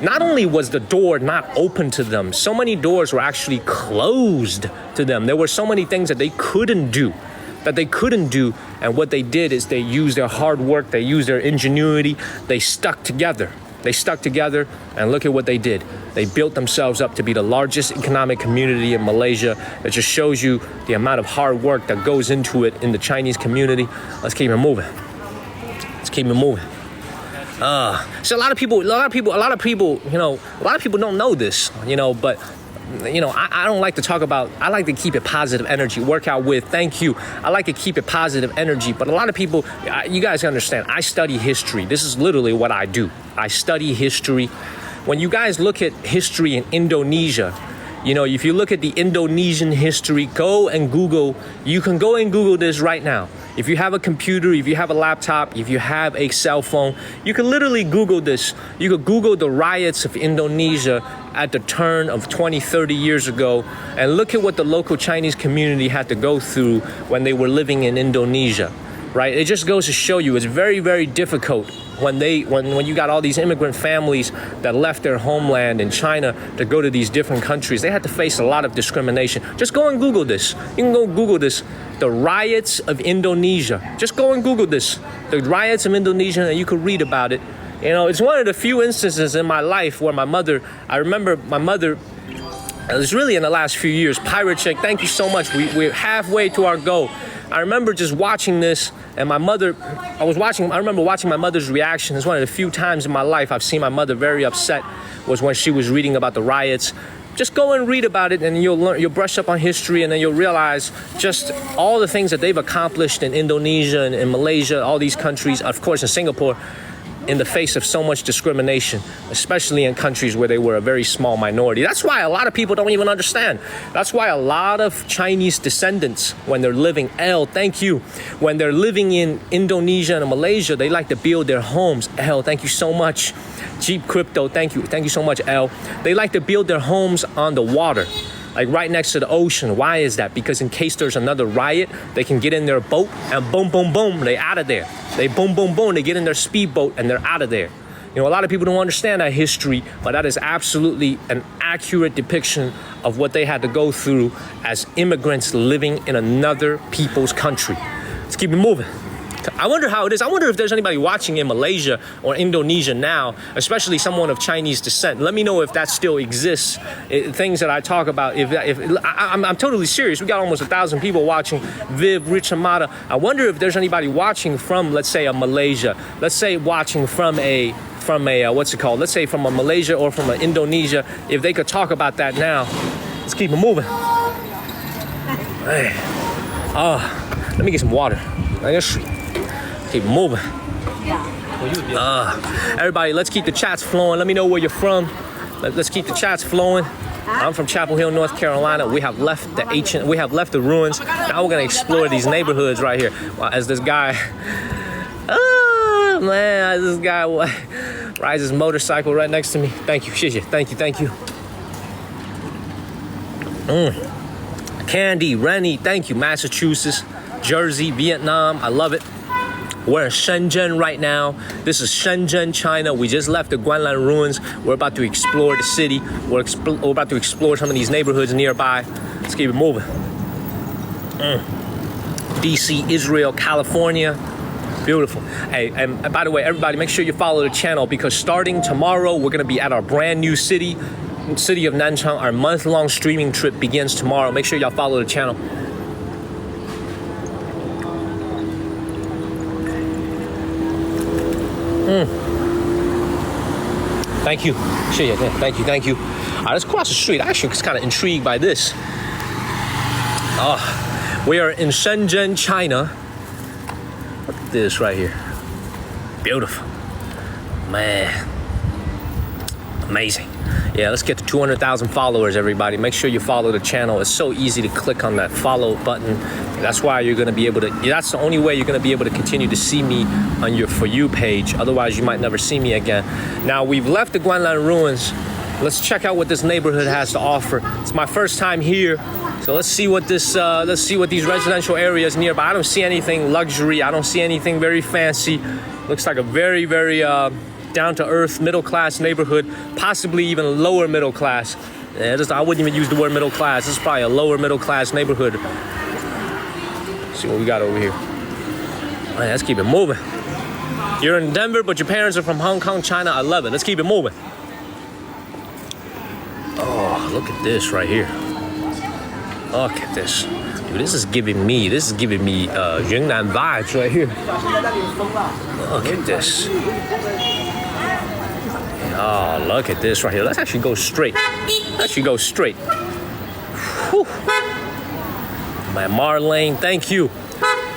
Not only was the door not open to them, so many doors were actually closed to them. There were so many things that they couldn't do. And what they did is they used their hard work, they used their ingenuity, they stuck together. And look at what they did. They built themselves up to be the largest economic community in Malaysia. That just shows you the amount of hard work that goes into it in the Chinese community. Let's keep it moving. So a lot of people, don't know this, but I don't like to talk about, I like to keep it positive energy. Work out with, thank you. I like to keep it positive energy, but a lot of people, you guys understand, I study history. This is literally what I do. I study history. When you guys look at history in Indonesia, if you look at the Indonesian history, go and Google, you can go and Google this right now. If you have a computer, if you have a laptop, if you have a cell phone, you can literally Google this. You could Google the riots of Indonesia at the turn of 20, 30 years ago, and look at what the local Chinese community had to go through when they were living in Indonesia, right? It just goes to show you it's very, very difficult when you got all these immigrant families that left their homeland in China to go to these different countries. They had to face a lot of discrimination. Just go and Google this. You can go Google this. The riots of Indonesia. Just go and Google this. The riots of Indonesia, and you could read about it. It's one of the few instances in my life where I remember my mother, it was really in the last few years. Pirate Chick, thank you so much. We're halfway to our goal. I remember just watching this, and I remember watching my mother's reaction. It's one of the few times in my life I've seen my mother very upset, was when she was reading about the riots. Just go and read about it, and you'll brush up on history, and then you'll realize just all the things that they've accomplished in Indonesia and in Malaysia, all these countries, of course in Singapore, in the face of so much discrimination, especially in countries where they were a very small minority. That's why a lot of people don't even understand. That's why a lot of Chinese descendants, when they're living, thank you, when they're living in Indonesia and Malaysia, they like to build their homes. Thank you so much. Jeep Crypto, thank you so much, They like to build their homes on the water, like right next to the ocean. Why is that? Because in case there's another riot, they can get in their boat and boom, boom, boom, they out of there. They boom, boom, boom, they get in their speedboat and they're out of there. A lot of people don't understand that history, but that is absolutely an accurate depiction of what they had to go through as immigrants living in another people's country. Let's keep it moving. I wonder how it is. I wonder if there's anybody watching in Malaysia or Indonesia now, especially someone of Chinese descent. Let me know if that still exists. Things that I talk about. I'm totally serious. We got almost 1,000 people watching. Viv, Rich Amada. I wonder if there's anybody watching from, let's say, a Malaysia. Let's say watching from a what's it called? Let's say from a Malaysia or from an Indonesia. If they could talk about that now. Let's keep it moving. Hey. Let me get some water. Keep moving. Everybody, let's keep the chats flowing. Let me know where you're from. Let's keep the chats flowing. I'm from Chapel Hill, North Carolina. We have left the ruins. Now we're gonna explore these neighborhoods right here. As this guy, this guy rides his motorcycle right next to me. Thank you, Shishi. Thank you. Candy, Rennie, thank you. Massachusetts, Jersey, Vietnam, I love it. We're in Shenzhen right now. This is Shenzhen, China. We just left the Guanlan ruins. We're about to explore the city. We're about to explore some of these neighborhoods nearby. Let's keep it moving. DC, Israel, California. Beautiful. Hey, and by the way, everybody, make sure you follow the channel, because starting tomorrow, we're gonna be at our brand new city of Nanchang. Our month-long streaming trip begins tomorrow. Make sure y'all follow the channel. Thank you. Thank you. All right, let's cross the street. I actually was kind of intrigued by this. We are in Shenzhen, China. Look at this right here. Beautiful. Man. Amazing. Yeah, let's get to 200,000 followers, everybody. Make sure you follow the channel. It's so easy to click on that follow button. That's why you're going to be able to, that's the only way you're going to be able to continue to see me on your For You page. Otherwise, you might never see me again. Now, we've left the Guanlan ruins. Let's check out what this neighborhood has to offer. It's my first time here. So let's see what these residential areas nearby. I don't see anything luxury. I don't see anything very fancy. Looks like a very, very down-to-earth, middle-class neighborhood, possibly even lower middle class. Yeah, I wouldn't even use the word middle class. This is probably a lower middle class neighborhood. Let's see what we got over here. All right, let's keep it moving. You're in Denver, but your parents are from Hong Kong, China. I love it. Let's keep it moving. Oh, look at this right here. Look at this. Dude, this is giving me Yunnan vibes right here. Look at this. Oh, look at this right here. Let's actually go straight. Whew. Man, Marlene, thank you.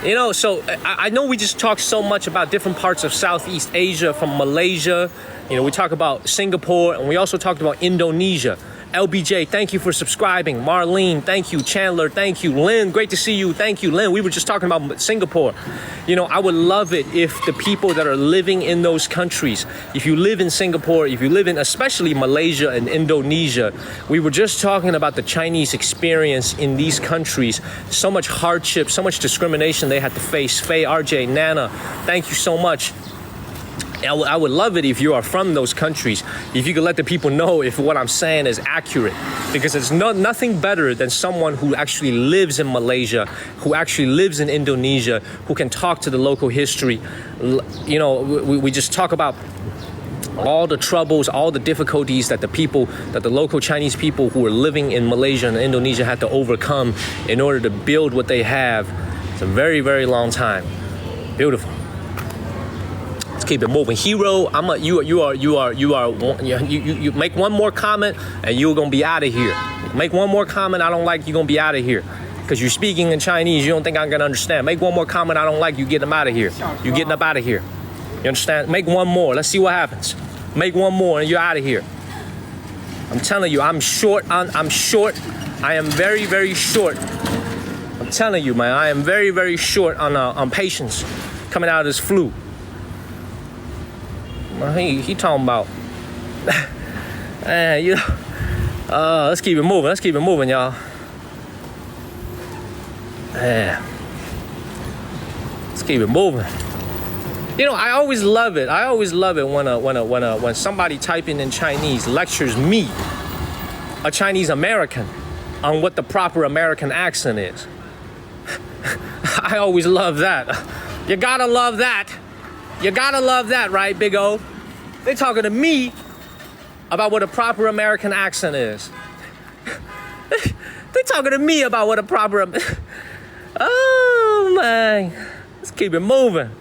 You know, so I know we just talked so much about different parts of Southeast Asia, from Malaysia. You know, we talk about Singapore, and we also talked about Indonesia. LBJ, thank you for subscribing. Marlene, thank you. Chandler, thank you. Lynn, great to see you. Thank you, Lynn. We were just talking about Singapore. You know, I would love it if the people that are living in those countries, if you live in Singapore, if you live in especially Malaysia and Indonesia, we were just talking about the Chinese experience in these countries. So much hardship, so much discrimination they had to face. Faye, RJ, Nana, thank you so much. I would love it if you are from those countries, if you could let the people know if what I'm saying is accurate, because it's nothing better than someone who actually lives in Malaysia, who actually lives in Indonesia, who can talk to the local history. You know, we just talk about all the troubles, all the difficulties that the local Chinese people who are living in Malaysia and Indonesia had to overcome in order to build what they have. It's a very, very long time. Beautiful. Keep it moving. Hero, you make one more comment and you're gonna be out of here. Make one more comment I don't like, you're gonna be out of here. Because you're speaking in Chinese, you don't think I'm gonna understand. Make one more comment I don't like, you get them out of here. You getting up out of here. You understand? Make one more. Let's see what happens. Make one more and you're out of here. I'm telling you, I'm short. I'm short. I am very, very short. I'm telling you, man, I am very, very short on patience coming out of this flu. He talking about, you know, let's keep it moving. Let's keep it moving, y'all. Let's keep it moving. You know, I always love it. I always love it when somebody typing in Chinese lectures me, a Chinese American, on what the proper American accent is. I always love that. You gotta love that. You gotta love that, right, Big O? They're talking to me about what a proper American accent is. They're talking to me about what a proper... Oh, man. Let's keep it moving.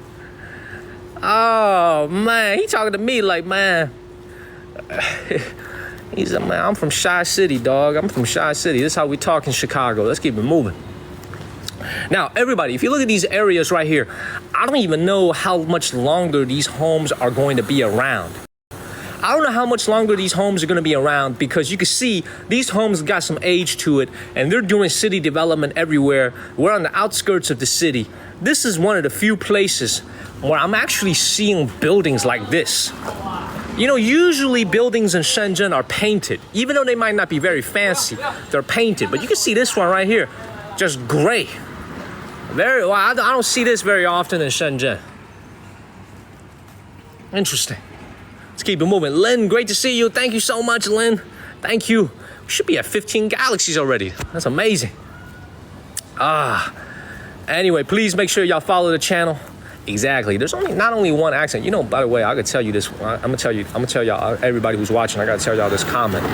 Oh, man. He talking to me like, man... He's a man, I'm from Chi City, dog. I'm from Chi City. This is how we talk in Chicago. Let's keep it moving. Now, everybody, if you look at these areas right here, I don't even know how much longer these homes are going to be around. I don't know how much longer these homes are going to be around, because you can see these homes got some age to it, and they're doing city development everywhere. We're on the outskirts of the city. This is one of the few places where I'm actually seeing buildings like this. You know, usually buildings in Shenzhen are painted. Even though they might not be very fancy, they're painted. But you can see this one right here, just gray. Well, I don't see this very often in Shenzhen. Interesting. Let's keep it moving. Lynn, great to see you. Thank you so much, Lynn. Thank you. We should be at 15 galaxies already. That's amazing. Anyway, please make sure y'all follow the channel. Exactly. There's not only one accent. You know, by the way, I could tell you this. I'm gonna tell y'all, everybody who's watching, I gotta tell y'all this comment.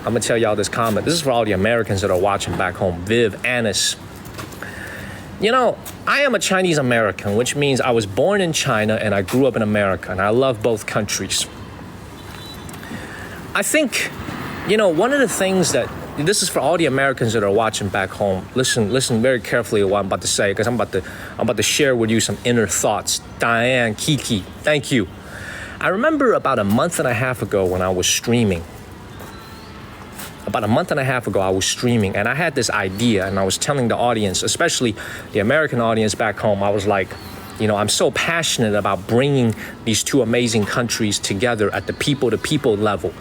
I'm gonna tell y'all this comment. This is for all the Americans that are watching back home. Viv, Anis. You know, I am a Chinese American, which means I was born in China and I grew up in America, and I love both countries. I think, you know, one of the things that, this is for all the Americans that are watching back home. Listen very carefully to what I'm about to say, because I'm about to share with you some inner thoughts. Diane, Kiki, thank you. I remember about a month and a half ago when I was streaming. About a month and a half ago, I was streaming, and I had this idea, and I was telling the audience, especially the American audience back home, I was like, you know, I'm so passionate about bringing these two amazing countries together at the people-to-people level.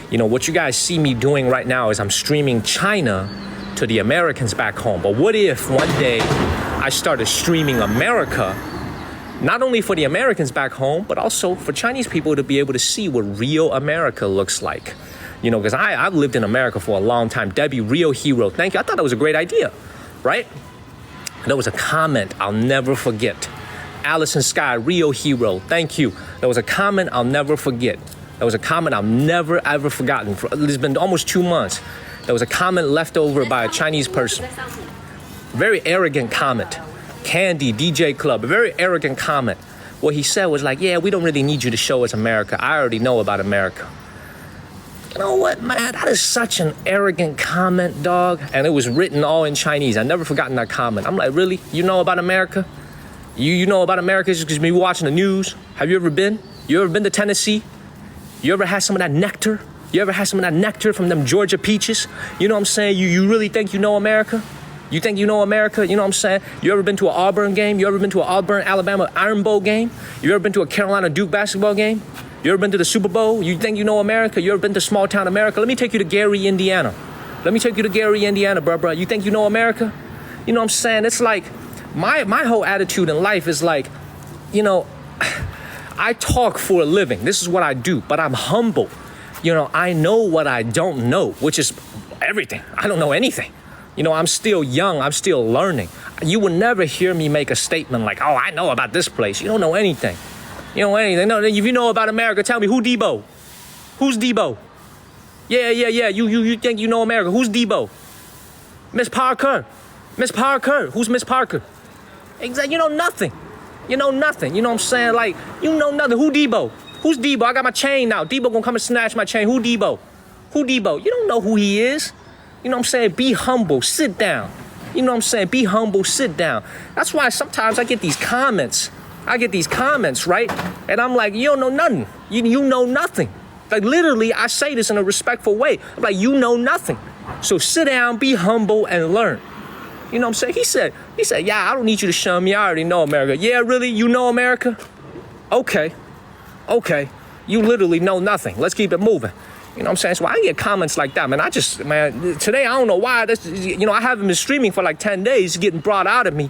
You know, what you guys see me doing right now is I'm streaming China to the Americans back home. But what if one day I started streaming America Not only for the Americans back home, but also for Chinese people to be able to see what real America looks like. Because I've lived in America for a long time. Debbie, real hero. Thank you. I thought that was a great idea, right? There was a comment I'll never forget. Allison Sky, real hero. Thank you. There was a comment I'll never forget. There was a comment I've never, ever forgotten. It's been almost 2 months. There was a comment left over by a Chinese person. Very arrogant comment. Candy, DJ Club, a very arrogant comment. What he said was like, yeah, we don't really need you to show us America. I already know about America. You know what, man? That is such an arrogant comment, dog. And it was written all in Chinese. I've never forgotten that comment. I'm like, really? You know about America? You know about America just because you've been watching the news? Have you ever been? You ever been to Tennessee? You ever had some of that nectar? You ever had some of that nectar from them Georgia peaches? You know what I'm saying? You really think you know America? You think you know America? You know what I'm saying? You ever been to an Auburn game? You ever been to an Auburn, Alabama Iron Bowl game? You ever been to a Carolina Duke basketball game? You ever been to the Super Bowl? You think you know America? You ever been to small town America? Let me take you to Gary, Indiana. Let me take you to Gary, Indiana, bro. You think you know America? You know what I'm saying? It's like, my whole attitude in life is like, I talk for a living. This is what I do, but I'm humble. I know what I don't know, which is everything. I don't know anything. I'm still young. I'm still learning. You will never hear me make a statement like, oh, I know about this place. You don't know anything. You don't know anything. No, if you know about America, tell me, who Debo? Who's Debo? Yeah. You think you know America. Who's Debo? Miss Parker. Miss Parker. Who's Miss Parker? Exactly. You know nothing. You know nothing. You know what I'm saying? Like, you know nothing. Who Debo? Who's Debo? I got my chain now. Debo gonna come and snatch my chain. Who Debo? Who Debo? You don't know who he is. You know what I'm saying? Be humble. Sit down. You know what I'm saying? Be humble. Sit down. That's why sometimes I get these comments. Right? And I'm like, you don't know nothing. You know nothing. Like, literally, I say this in a respectful way. I'm like, you know nothing. So sit down, be humble, and learn. You know what I'm saying? He said, yeah, I don't need you to show me. I already know America. Yeah, really? You know America? Okay. You literally know nothing. Let's keep it moving. You know what I'm saying? So I get comments like that, man. Today, I don't know why. I haven't been streaming for like 10 days. It's getting brought out of me.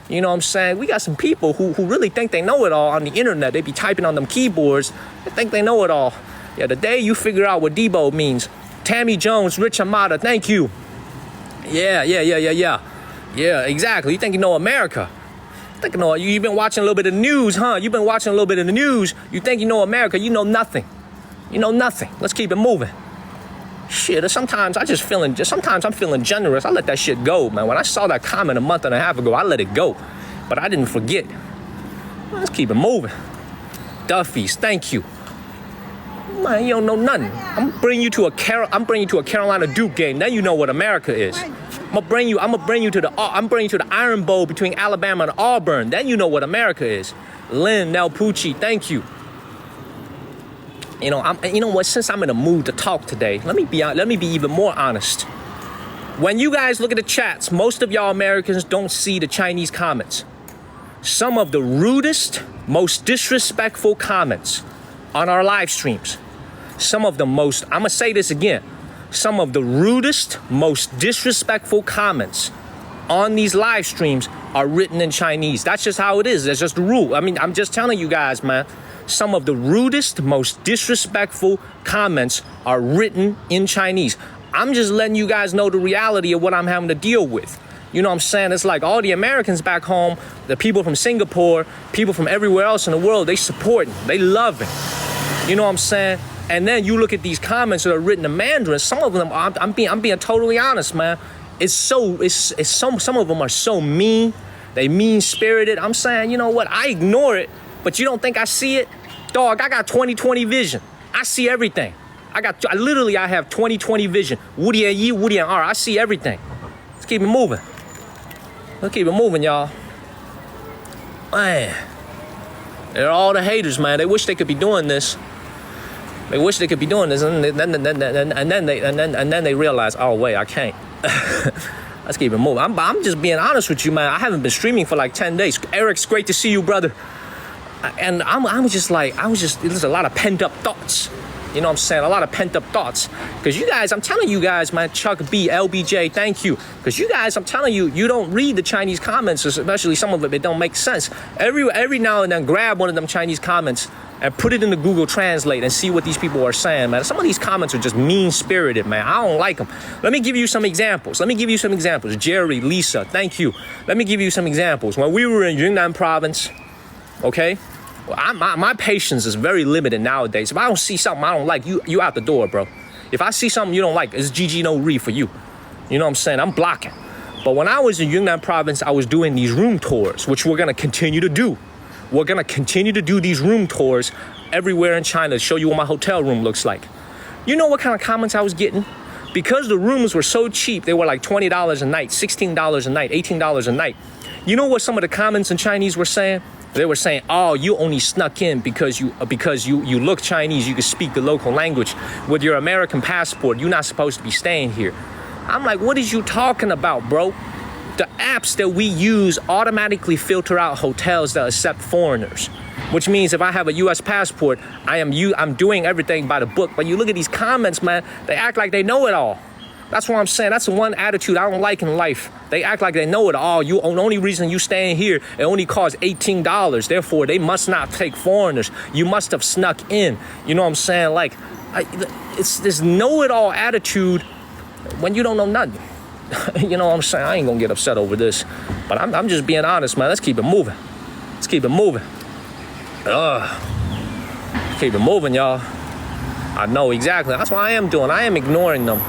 You know what I'm saying? We got some people who really think they know it all on the internet. They be typing on them keyboards. They think they know it all. Yeah, the day you figure out what Debo means. Tammy Jones, Rich Amata, thank you. Yeah. Yeah, exactly. You think you know America. You've been watching a little bit of the news, huh? You've been watching a little bit of the news. You think you know America. You know nothing. You know nothing. Let's keep it moving. Shit, sometimes I'm feeling generous. I let that shit go, man. When I saw that comment a month and a half ago, I let it go. But I didn't forget. Let's keep it moving. Duffy's, thank you. Man, you don't know nothing. I'm bringing you to a Carolina Duke game. Then you know what America is. I'm gonna bring you to the Iron Bowl between Alabama and Auburn. Then you know what America is. Lynn Nel Pucci, thank you. You know what? Since I'm in a mood to talk today, let me be even more honest. When you guys look at the chats, most of y'all Americans don't see the Chinese comments. Some of the rudest, most disrespectful comments on our live streams. I'm gonna say this again. Some of the rudest, most disrespectful comments on these live streams are written in Chinese. That's just how it is. That's just the rule. I mean, I'm just telling you guys, man. Some of the rudest, most disrespectful comments are written in Chinese. I'm just letting you guys know the reality of what I'm having to deal with. You know what I'm saying? It's like all the Americans back home, the people from Singapore, people from everywhere else in the world, they support him. They love him. You know what I'm saying? And then you look at these comments that are written in Mandarin. Some of them, I'm being totally honest, man. Some of them are so mean. They mean-spirited. I'm saying, you know what? I ignore it, but you don't think I see it? Dog, I got 20/20 vision. I see everything. I have 20/20 vision. Woody and Yi, Woody and R. I see everything. Let's keep it moving. Let's keep it moving, y'all. Man, they're all the haters, man. They wish they could be doing this. They wish they could be doing this, and then they realize, oh wait, I can't. Let's keep it moving. I'm just being honest with you, man. I haven't been streaming for like 10 days. Eric, it's great to see you, brother. And I was just there's a lot of pent up thoughts. You know what I'm saying? A lot of pent up thoughts. Because you guys, I'm telling you guys, man, Chuck B, LBJ, thank you. Because you guys, I'm telling you, you don't read the Chinese comments, especially some of it don't make sense. Every now and then, grab one of them Chinese comments and put it into Google Translate and see what these people are saying, man. Some of these comments are just mean-spirited, man. I don't like them. Let me give you some examples. Jerry, Lisa, thank you. Let me give you some examples. When we were in Yunnan province, okay, well, my patience is very limited nowadays. If I don't see something I don't like, you out the door, bro. If I see something you don't like, it's GG no re for you. You know what I'm saying? I'm blocking. But when I was in Yunnan province, I was doing these room tours, which we're going to continue to do. We're going to continue to do these room tours everywhere in China to show you what my hotel room looks like. You know what kind of comments I was getting? Because the rooms were so cheap, they were like $20 a night, $16 a night, $18 a night. You know what some of the comments in Chinese were saying? They were saying, oh, you only snuck in because you look Chinese, you can speak the local language. With your American passport, you're not supposed to be staying here. I'm like, what is you talking about, bro? The apps that we use automatically filter out hotels that accept foreigners, which means if I have a U.S. passport, I'm doing everything by the book. But you look at these comments, man, they act like they know it all. That's what I'm saying. That's the one attitude I don't like in life. They act like they know it all. The only reason you staying here, it only costs $18. Therefore, they must not take foreigners. You must have snuck in. You know what I'm saying? Like, it's this know-it-all attitude when you don't know nothing. You know what I'm saying? I ain't gonna get upset over this, but I'm just being honest, man. Let's keep it moving. Keep it moving, y'all. I know exactly. That's what I am doing. I am ignoring them.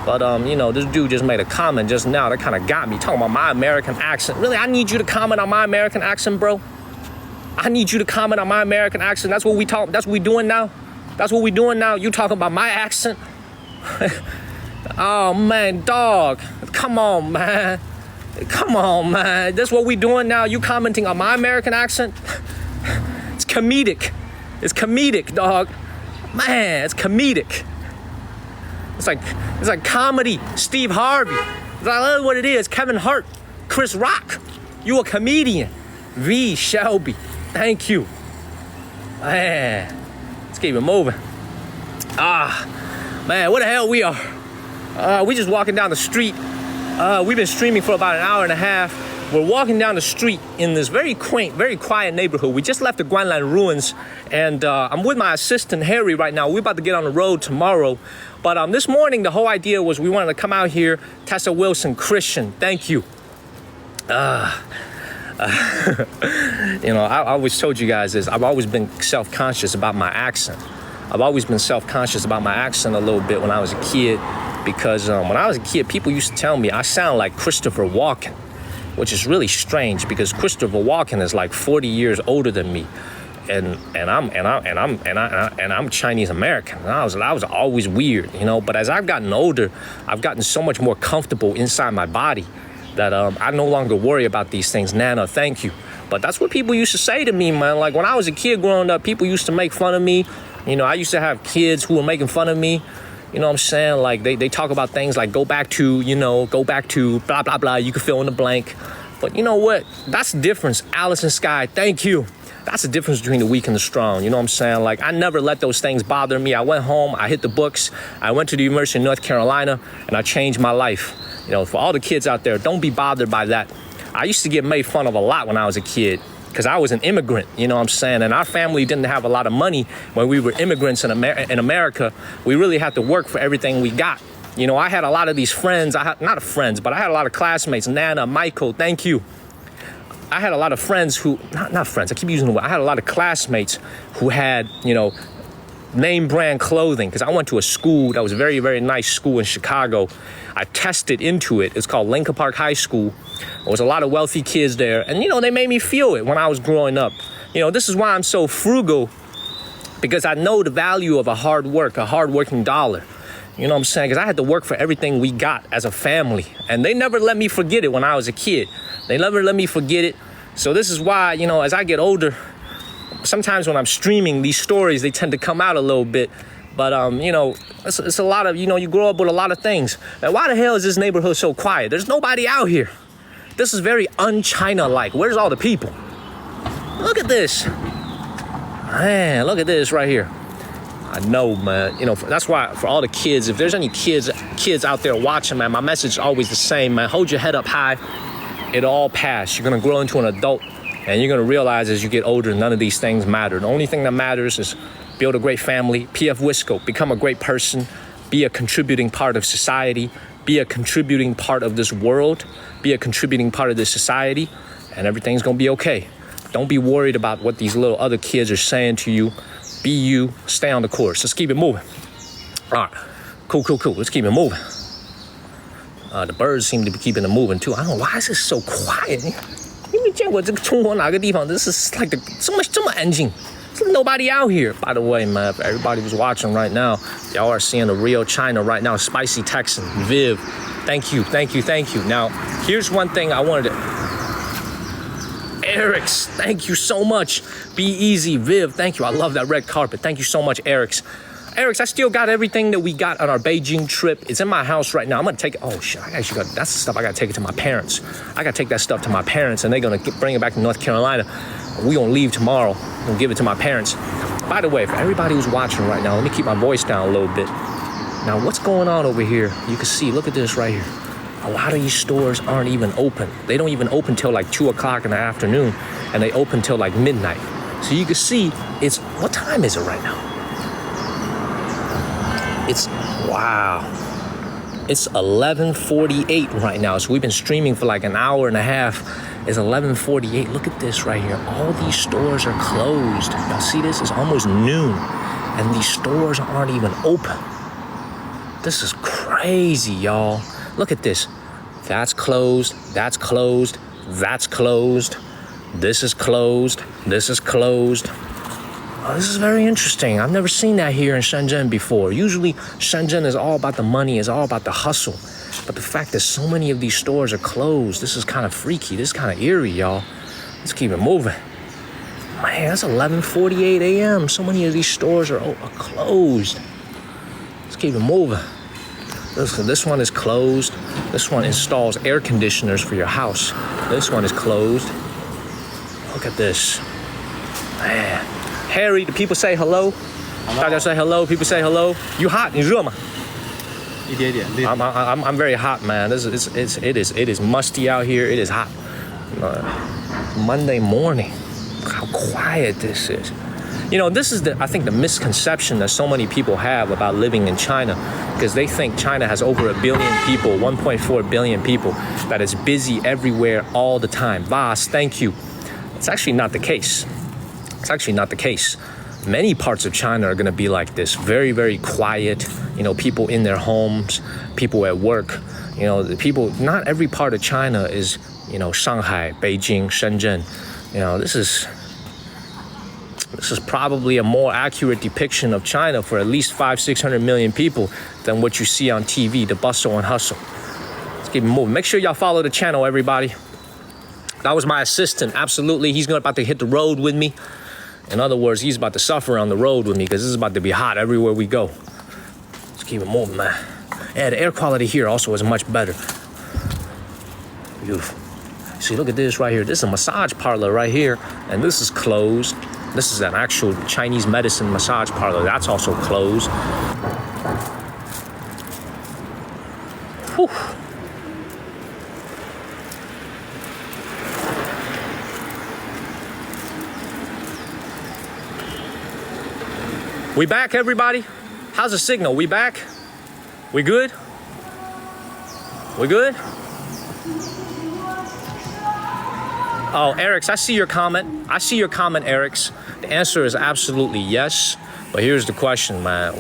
But, you know, this dude just made a comment just now that kind of got me, talking about my American accent. Really, I need you to comment on my American accent, bro? I need you to comment on my American accent. That's what we doing now? That's what we doing now? You talking about my accent? Oh, man, dog. Come on, man. That's what we doing now? You commenting on my American accent? It's comedic. It's comedic, dog. Man, it's comedic. It's like comedy. Steve Harvey. I love what it is. Kevin Hart. Chris Rock. You a comedian. V. Shelby. Thank you. Man. Let's keep it moving. Man, where the hell we are? We just walking down the street. We've been streaming for about an hour and a half. We're walking down the street in this very quaint, very quiet neighborhood. We just left the Guanlan ruins, and I'm with my assistant, Harry, right now. We're about to get on the road tomorrow. But this morning, the whole idea was we wanted to come out here. Tessa Wilson, Christian, thank you. You know, I always told you guys this. I've always been self-conscious about my accent. I've always been self-conscious about my accent a little bit when I was a kid, because when I was a kid, people used to tell me I sound like Christopher Walken, which is really strange because Christopher Walken is like 40 years older than me, and I'm Chinese American. And I was always weird, you know. But as I've gotten older, I've gotten so much more comfortable inside my body that I no longer worry about these things. Nana, thank you. But that's what people used to say to me, man. Like when I was a kid growing up, people used to make fun of me. You know, I used to have kids who were making fun of me. You know what I'm saying? Like they talk about things like go back to blah, blah, blah. You can fill in the blank. But you know what? That's the difference. Allison Sky, thank you. That's the difference between the weak and the strong. You know what I'm saying? Like I never let those things bother me. I went home, I hit the books. I went to the University of North Carolina and I changed my life. You know, for all the kids out there, don't be bothered by that. I used to get made fun of a lot when I was a kid, because I was an immigrant, you know what I'm saying? And our family didn't have a lot of money when we were immigrants in America. We really had to work for everything we got. You know, I had a lot of these friends, but I had a lot of classmates. Nana, Michael, thank you. I had a lot of friends who, not friends, I keep using the word. I had a lot of classmates who had, you know, name brand clothing, because I went to a school that was a very, very nice school in Chicago. I tested into it. It's called Lincoln Park High School. There was a lot of wealthy kids there. And, you know, they made me feel it when I was growing up. You know, this is why I'm so frugal, because I know the value of a hard-working dollar. You know what I'm saying? Because I had to work for everything we got as a family. And they never let me forget it when I was a kid. They never let me forget it. So this is why, you know, as I get older, sometimes when I'm streaming, these stories, they tend to come out a little bit. But, you know, it's a lot of, you know, you grow up with a lot of things. Now, why the hell is this neighborhood so quiet? There's nobody out here. This is very un-China-like. Where's all the people? Look at this. Man, look at this right here. I know, man. You know, that's why for all the kids, if there's any kids out there watching, man, my message is always the same, man. Hold your head up high. It'll all pass. You're gonna grow into an adult, and you're gonna realize as you get older, none of these things matter. The only thing that matters is build a great family, PF Wisco, become a great person, be a contributing part of society, be a contributing part of this world, be a contributing part of this society, and everything's gonna be okay. Don't be worried about what these little other kids are saying to you. Be you, stay on the course. Let's keep it moving. All right, cool. Let's keep it moving. The birds seem to be keeping it moving too. I don't know, why is this so quiet? 因为见过这个中国哪个地方 this is like 这么安静. There's nobody out here. By the way, man, if everybody was watching right now, y'all are seeing the real China right now. Spicy Texan, Viv, thank you. Now, here's one thing I wanted to... Eric's, thank you so much. Be easy, Viv, thank you. I love that red carpet. Thank you so much, Eric's. Eric's, I still got everything that we got on our Beijing trip. It's in my house right now. I'm gonna take it. Oh shit, that's the stuff I gotta take it to my parents. I gotta take that stuff to my parents, and they're gonna bring it back to North Carolina. We gonna leave tomorrow and give it to my parents. By the way, for everybody who's watching right now, let me keep my voice down a little bit. Now, what's going on over here? You can see, look at this right here. A lot of these stores aren't even open. They don't even open till like 2 o'clock in the afternoon, and they open till like midnight. So you can see, what time is it right now? Wow. It's 11:48 right now. So we've been streaming for like an hour and a half. It's 11:48. Look at this right here. All these stores are closed. Y'all see this? It's almost noon, and these stores aren't even open. This is crazy, y'all. Look at this. That's closed. That's closed. That's closed. This is closed. This is closed. Oh, this is very interesting. I've never seen that here in Shenzhen before. Usually, Shenzhen is all about the money, is all about the hustle. But the fact that so many of these stores are closed, this is kind of freaky. This is kind of eerie, y'all. Let's keep it moving. Man, that's 11:48 a.m. So many of these stores are closed. Let's keep it moving. This one is closed. This one installs air conditioners for your house. This one is closed. Look at this. Man. Harry, do people say hello? 大家 say hello. People say hello. You hot? 你热吗？一点点。I'm very hot, man. It is musty out here. It is hot. Monday morning. How quiet this is. You know, this is I think the misconception that so many people have about living in China, because they think China has over 1 billion people, 1.4 billion people, that is busy everywhere all the time. Vas, thank you. It's actually not the case. It's actually not the case. Many parts of China are going to be like this, very, very quiet. You know, people in their homes, people at work. You know, the people. Not every part of China is, you know, Shanghai, Beijing, Shenzhen. You know, this is probably a more accurate depiction of China for at least 500-600 million people than what you see on TV, the bustle and hustle. Let's keep it moving. Make sure y'all follow the channel, everybody. That was my assistant. Absolutely, he's about to hit the road with me. In other words, he's about to suffer on the road with me because this is about to be hot everywhere we go. Let's keep it moving, man. Yeah, the air quality here also is much better. Beautiful. See, look at this right here. This is a massage parlor right here, and this is closed. This is an actual Chinese medicine massage parlor. That's also closed. Whew. We back, everybody? How's the signal? We back? We good? We good? Oh, Eric's, I see your comment. Eric's. The answer is absolutely yes. But here's the question, man.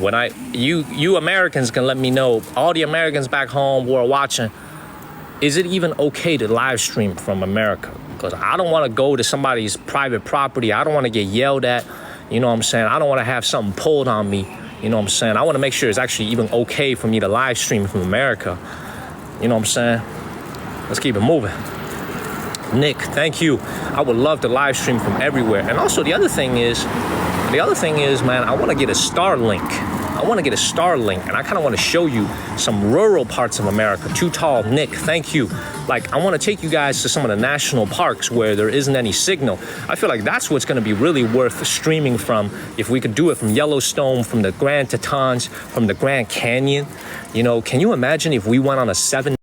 You Americans can let me know, all the Americans back home who are watching, is it even okay to live stream from America? Because I don't want to go to somebody's private property. I don't want to get yelled at. You know what I'm saying? I don't want to have something pulled on me. You know what I'm saying? I want to make sure it's actually even okay for me to live stream from America. You know what I'm saying? Let's keep it moving. Nick, thank you. I would love to live stream from everywhere. And also the other thing is, man, I want to get a Starlink. I want to get a Starlink, and I kind of want to show you some rural parts of America. Too tall, Nick, thank you. Like, I want to take you guys to some of the national parks where there isn't any signal. I feel like that's what's going to be really worth streaming from. If we could do it from Yellowstone, from the Grand Tetons, from the Grand Canyon. You know, can you imagine if we went on a 7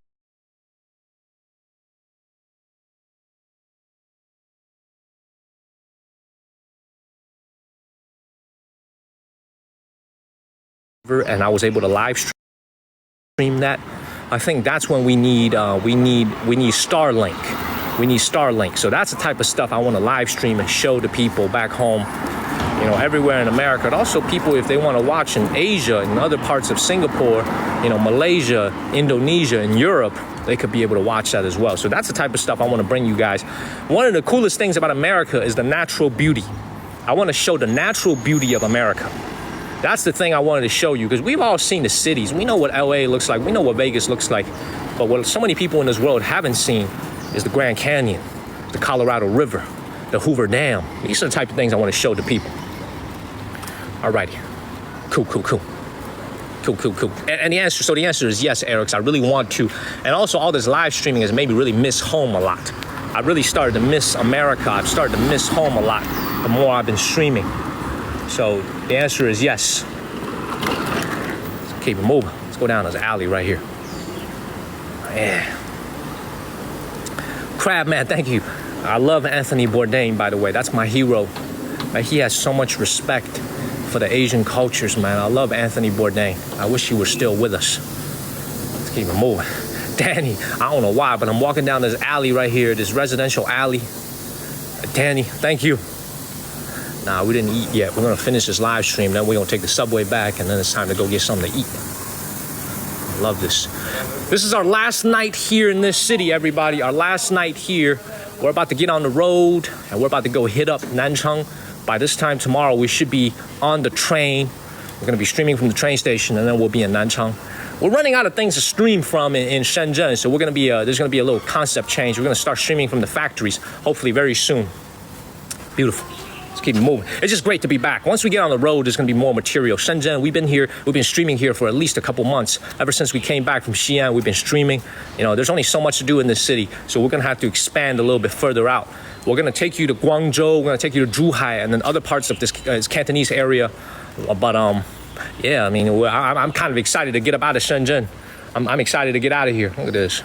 and I was able to live stream that? I think that's when we need Starlink. We need Starlink. So that's the type of stuff I want to live stream and show to people back home, you know, everywhere in America. And also people, if they want to watch in Asia and other parts of Singapore, you know, Malaysia, Indonesia, and Europe, they could be able to watch that as well. So that's the type of stuff I want to bring you guys. One of the coolest things about America is the natural beauty. I want to show the natural beauty of America. That's the thing I wanted to show you, because we've all seen the cities. We know what LA looks like. We know what Vegas looks like. But what so many people in this world haven't seen is the Grand Canyon, the Colorado River, the Hoover Dam. These are the type of things I want to show to people. Alrighty. Cool. And the answer is yes, Eric. I really want to. And also all this live streaming has made me really miss home a lot. I really started to miss America. I've started to miss home a lot the more I've been streaming. So the answer is yes. Let's keep it moving. Let's go down this alley right here. Yeah. Crab Man, thank you. I love Anthony Bourdain, by the way. That's my hero. He has so much respect for the Asian cultures, man. I love Anthony Bourdain. I wish he were still with us. Let's keep it moving. Danny, I don't know why, but I'm walking down this alley right here, this residential alley. Danny, thank you. Nah, we didn't eat yet. We're gonna finish this live stream, then we're gonna take the subway back, and then it's time to go get something to eat. I love this. This is our last night here in this city, everybody. Our last night here. We're about to get on the road, and we're about to go hit up Nanchang. By this time tomorrow, we should be on the train. We're gonna be streaming from the train station, and then we'll be in Nanchang. We're running out of things to stream from in Shenzhen, so we're gonna be there's gonna be a little concept change. We're gonna start streaming from the factories, hopefully very soon. Beautiful. Let's keep it moving. It's just great to be back. Once we get on the road, there's gonna be more material. Shenzhen, we've been streaming here for at least a couple months. Ever since we came back from Xi'an, we've been streaming. You know, there's only so much to do in this city, so we're gonna have to expand a little bit further out. We're gonna take you to Guangzhou, we're gonna take you to Zhuhai, and then other parts of this Cantonese area. But yeah, I mean, I'm kind of excited to get up out of Shenzhen. I'm excited to get out of here. Look at this.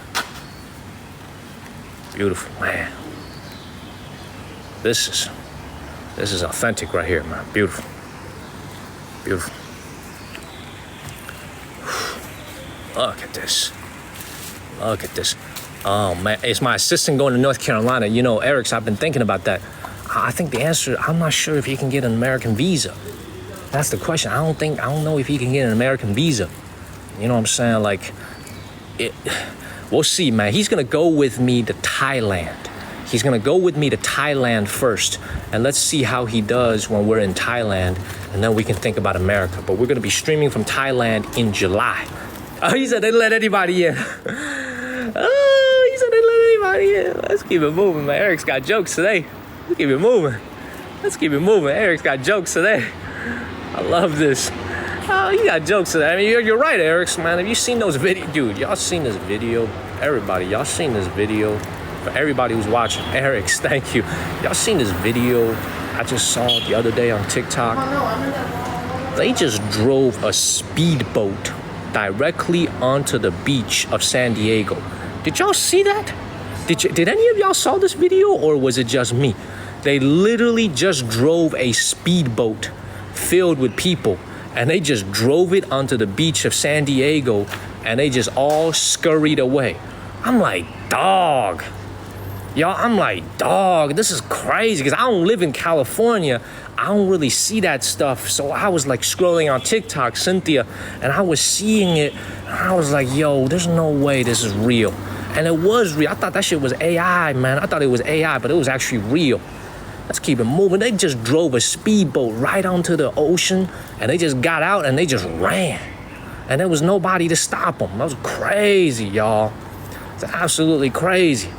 Beautiful, man. This is authentic right here, man. Beautiful. Beautiful. Look at this. Look at this. Oh, man. It's my assistant going to North Carolina. You know, Eric's, I've been thinking about that. I think the answer, I'm not sure if he can get an American visa. That's the question. I don't know if he can get an American visa. You know what I'm saying? Like, we'll see, man. He's going to go with me to Thailand. He's gonna go with me to Thailand first, and let's see how he does when we're in Thailand, and then we can think about America. But we're gonna be streaming from Thailand in July. Oh, he said they let anybody in. Oh, he said they let anybody in. Let's keep it moving, man. Eric's got jokes today. Let's keep it moving. Let's keep it moving. Eric's got jokes today. I love this. Oh, you got jokes today. I mean, you're right, Eric's, man. Have you seen those videos? Dude, y'all seen this video? Everybody, y'all seen this video? For everybody who's watching, Eric's, thank you. Y'all seen this video I just saw the other day on TikTok? They just drove a speedboat directly onto the beach of San Diego. Did y'all see that? Did any of y'all saw this video, or was it just me? They literally just drove a speedboat filled with people, and they just drove it onto the beach of San Diego, and they just all scurried away. I'm like, dog. Y'all, I'm like, dog, this is crazy, because I don't live in California. I don't really see that stuff. So I was like scrolling on TikTok, Cynthia, and I was seeing it, and I was like, yo, there's no way this is real. And it was real. I thought that shit was AI, man. I thought it was AI, but it was actually real. Let's keep it moving. They just drove a speedboat right onto the ocean, and they just got out and they just ran. And there was nobody to stop them. That was crazy, y'all. It's absolutely crazy.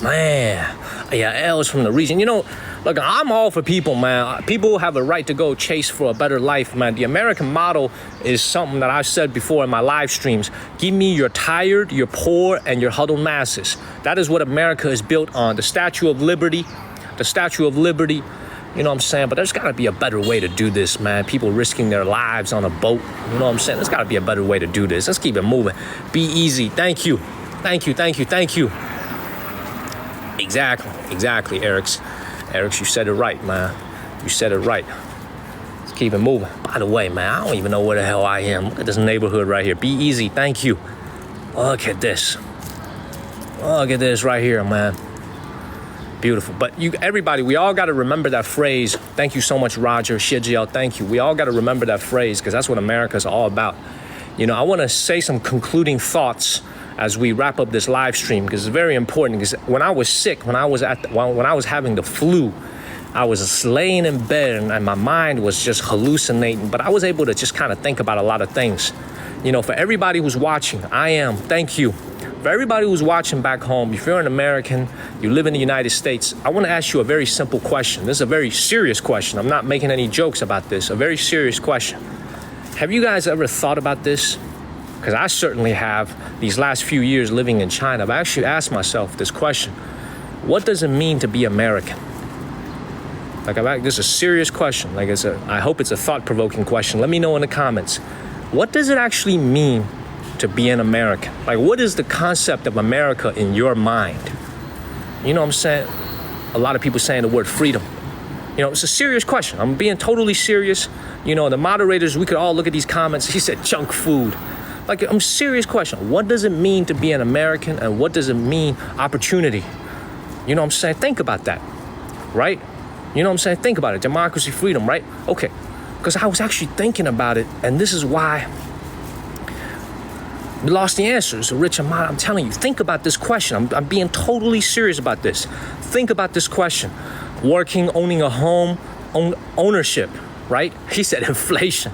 Man, yeah, L's from the region. You know, look, I'm all for people, man. People have a right to go chase for a better life, man. The American model is something that I've said before in my live streams. Give me your tired, your poor, and your huddled masses. That is what America is built on. The Statue of Liberty, you know what I'm saying? But there's gotta be a better way to do this, man. People risking their lives on a boat, you know what I'm saying? There's gotta be a better way to do this. Let's keep it moving. Be easy. Thank you. Exactly, Erics, you said it right, man. You said it right. Let's keep it moving. By the way, man, I don't even know where the hell I am. Look at this neighborhood right here. Be easy, thank you. Look at this right here, man. Beautiful. But everybody, we all got to remember that phrase. Thank you so much, Roger. Shijiao, thank you. We all got to remember that phrase because that's what America's all about. You know, I want to say some concluding thoughts as we wrap up this live stream because it's very important. Because when I was sick, when I was having the flu, I was laying in bed and my mind was just hallucinating. But I was able to just kind of think about a lot of things. You know, for everybody who's watching, thank you. For everybody who's watching back home, if you're an American, you live in the United States, I want to ask you a very simple question. This is a very serious question. I'm not making any jokes about this. A very serious question. Have you guys ever thought about this? Because I certainly have. These last few years living in China, I've actually asked myself this question. What does it mean to be American? This is a serious question. I hope it's a thought-provoking question. Let me know in the comments. What does it actually mean to be an American? Like, what is the concept of America in your mind? You know what I'm saying? A lot of people saying the word freedom. You know, it's a serious question. I'm being totally serious. You know, the moderators, we could all look at these comments. He said junk food. Like, I'm serious question. What does it mean to be an American and what does it mean opportunity? You know what I'm saying? Think about that, right? You know what I'm saying? Think about it. Democracy, freedom, right? Okay. Because I was actually thinking about it, and this is why we lost the answers. Rich Ahmad, I'm telling you, think about this question. I'm being totally serious about this. Think about this question. Working, owning a home, ownership, right? He said inflation.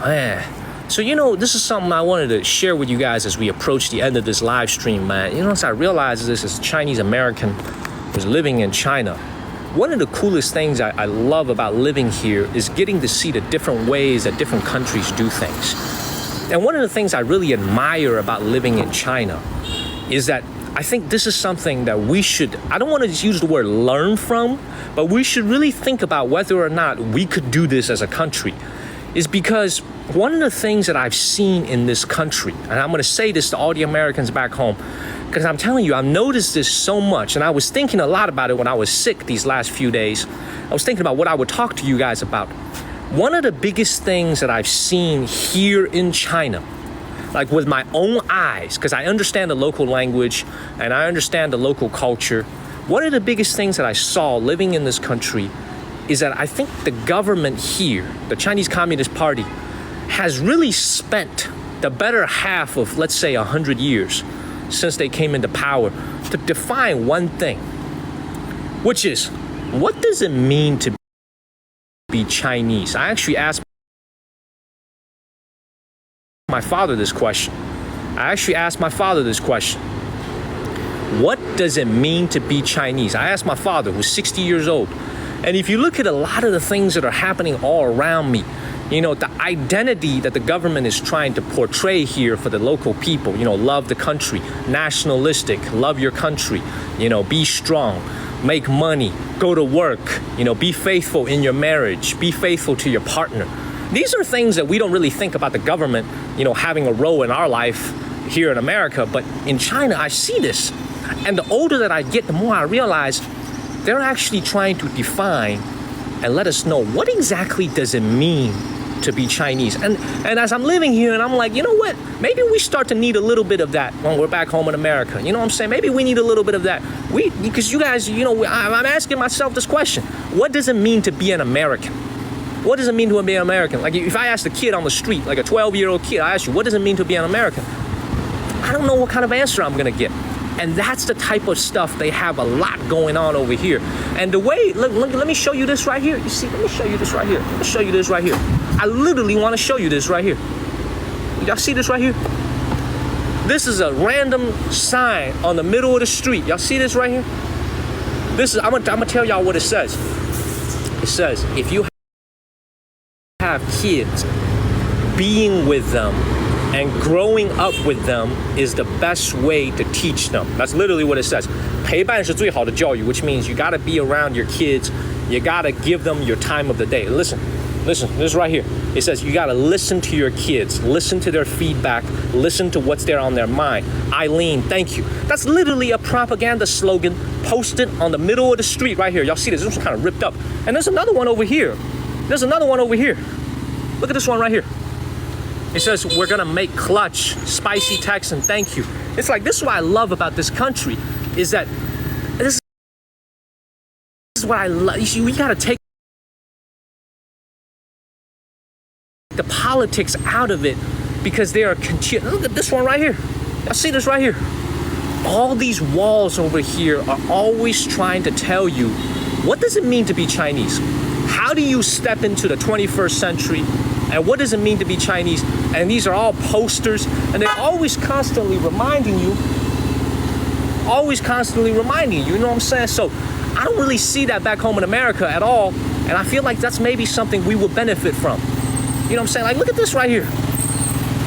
Man. So, you know, this is something I wanted to share with you guys as we approach the end of this live stream, man. You know, once I realized this as a Chinese American who's living in China, one of the coolest things I love about living here is getting to see the different ways that different countries do things. And one of the things I really admire about living in China is that I think this is something that we should, I don't want to just use the word learn from, but we should really think about whether or not we could do this as a country. Is because one of the things that I've seen in this country, and I'm going to say this to all the Americans back home, because I'm telling you, I've noticed this so much, and I was thinking a lot about it when I was sick these last few days. I was thinking about what I would talk to you guys about. One of the biggest things that I've seen here in China, like with my own eyes, because I understand the local language and I understand the local culture, one of the biggest things that I saw living in this country is that I think the government here, the Chinese Communist Party, has really spent the better half of, let's say, 100 years since they came into power to define one thing, which is, what does it mean to be Chinese? I actually asked my father this question. What does it mean to be Chinese? I asked my father, who's 60 years old. And if you look at a lot of the things that are happening all around me, you know, the identity that the government is trying to portray here for the local people, you know, love the country, nationalistic, love your country, you know, be strong, make money, go to work, you know, be faithful in your marriage, be faithful to your partner. These are things that we don't really think about the government, you know, having a role in our life here in America. But in China, I see this. And the older that I get, the more I realize they're actually trying to define and let us know what exactly does it mean to be Chinese. And as I'm living here and I'm like, you know what? Maybe we start to need a little bit of that when we're back home in America. You know what I'm saying? Maybe we need a little bit of that. Because you guys, you know, I'm asking myself this question. What does it mean to be an American? What does it mean to be an American? Like if I asked a kid on the street, like a 12-year-old kid, I ask you, what does it mean to be an American? I don't know what kind of answer I'm gonna get. And that's the type of stuff they have a lot going on over here. And the way, look, let me show you this right here. You see, let me show you this right here. Let me show you this right here. I literally want to show you this right here. Y'all see this right here? This is a random sign on the middle of the street. Y'all see this right here? I'm gonna tell y'all what it says. It says, if you have kids, being with them and growing up with them is the best way to teach them. That's literally what it says. 陪伴是最好的教育, which means you gotta be around your kids. You gotta give them your time of the day. Listen, this is right here. It says you gotta listen to your kids, listen to their feedback, listen to what's there on their mind. Eileen, thank you. That's literally a propaganda slogan posted on the middle of the street right here. Y'all see this? This one's kind of ripped up. And there's another one over here. There's another one over here. Look at this one right here. It says, we're gonna make clutch, spicy Texan, thank you. It's like, this is what I love about this country, is that this is what I love. We gotta take the politics out of it because they are look at this one right here. Y'all see this right here? All these walls over here are always trying to tell you, what does it mean to be Chinese? How do you step into the 21st century? And what does it mean to be Chinese? And these are all posters, and they're always constantly reminding you, you know what I'm saying? So I don't really see that back home in America at all, and I feel like that's maybe something we will benefit from. You know what I'm saying? Like, look at this right here.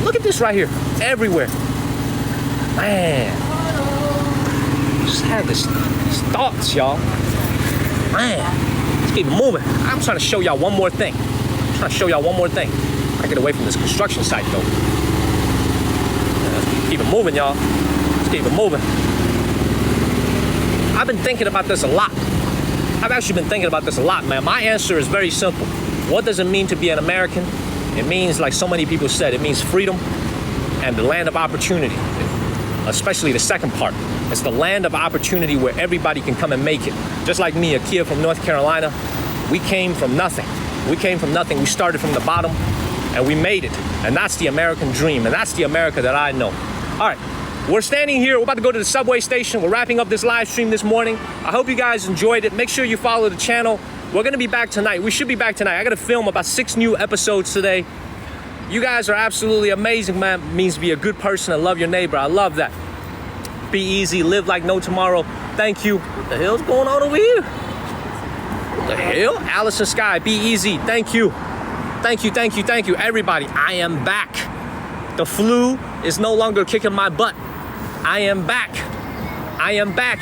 Look at this right here. Everywhere. Man. Just had these thoughts, y'all. Man. Let's keep it moving. I'm trying to show y'all one more thing. I get away from this construction site, though. Let's keep it moving, y'all. Let's keep it moving. I've been thinking about this a lot. I've actually been thinking about this a lot, man. My answer is very simple. What does it mean to be an American? It means, like so many people said, it means freedom and the land of opportunity, especially the second part. It's the land of opportunity where everybody can come and make it. Just like me, a kid from North Carolina, we came from nothing. We started from the bottom, and we made it. And that's the American dream, and that's the America that I know. All right, we're standing here. We're about to go to the subway station. We're wrapping up this live stream this morning. I hope you guys enjoyed it. Make sure you follow the channel. We're gonna be back tonight. We should be back tonight. I gotta film about 6 new episodes today. You guys are absolutely amazing, man. It means be a good person and love your neighbor. I love that. Be easy, live like no tomorrow. Thank you. What the hell's going on over here? What the hell? Allison Sky, be easy. Thank you. Thank you, everybody. I am back. The flu is no longer kicking my butt. I am back,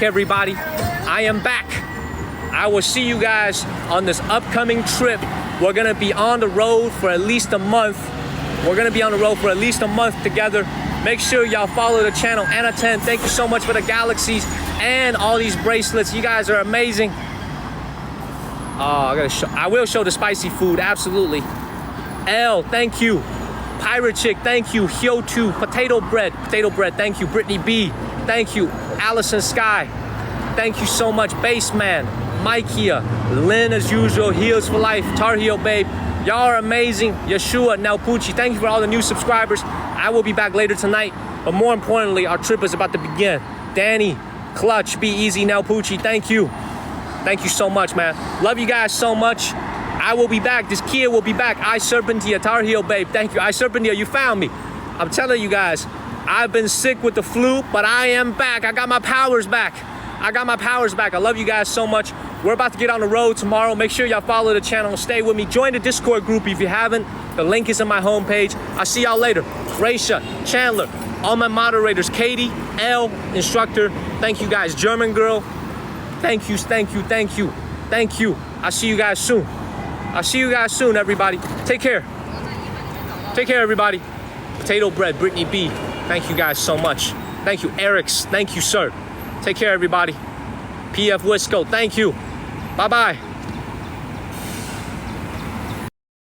everybody. I am back. I will see you guys on this upcoming trip. We're gonna be on the road for at least a month. Together. Make sure y'all follow the channel. Anna 10, thank you so much for the galaxies and all these bracelets. You guys are amazing. I will show the spicy food, absolutely. L, thank you. Pirate Chick, thank you. Hyo2, potato bread, thank you. Brittany B, thank you. Allison Sky, thank you so much. Baseman, Mikea, Lynn as usual, Heels for Life, Tar Heel Babe. Y'all are amazing. Yeshua, Naupuchi, thank you for all the new subscribers. I will be back later tonight, but more importantly, our trip is about to begin. Danny, Clutch, Be Easy, Naupuchi, thank you. Thank you so much, man. Love you guys so much. I will be back. This kid will be back. I Serpentia, Tar Heel Babe. Thank you. I Serpentia, you found me. I'm telling you guys, I've been sick with the flu, but I am back. I got my powers back. I love you guys so much. We're about to get on the road tomorrow. Make sure y'all follow the channel and stay with me. Join the Discord group if you haven't. The link is on my homepage. I'll see y'all later. Raisha, Chandler, all my moderators, Katie, L, instructor. Thank you guys. German girl. Thank you. I'll see you guys soon. Everybody. Take care, everybody. Potato Bread, Brittany B. Thank you guys so much. Thank you, Eric's. Thank you, sir. Take care, everybody. PF Wisco, thank you. Bye-bye.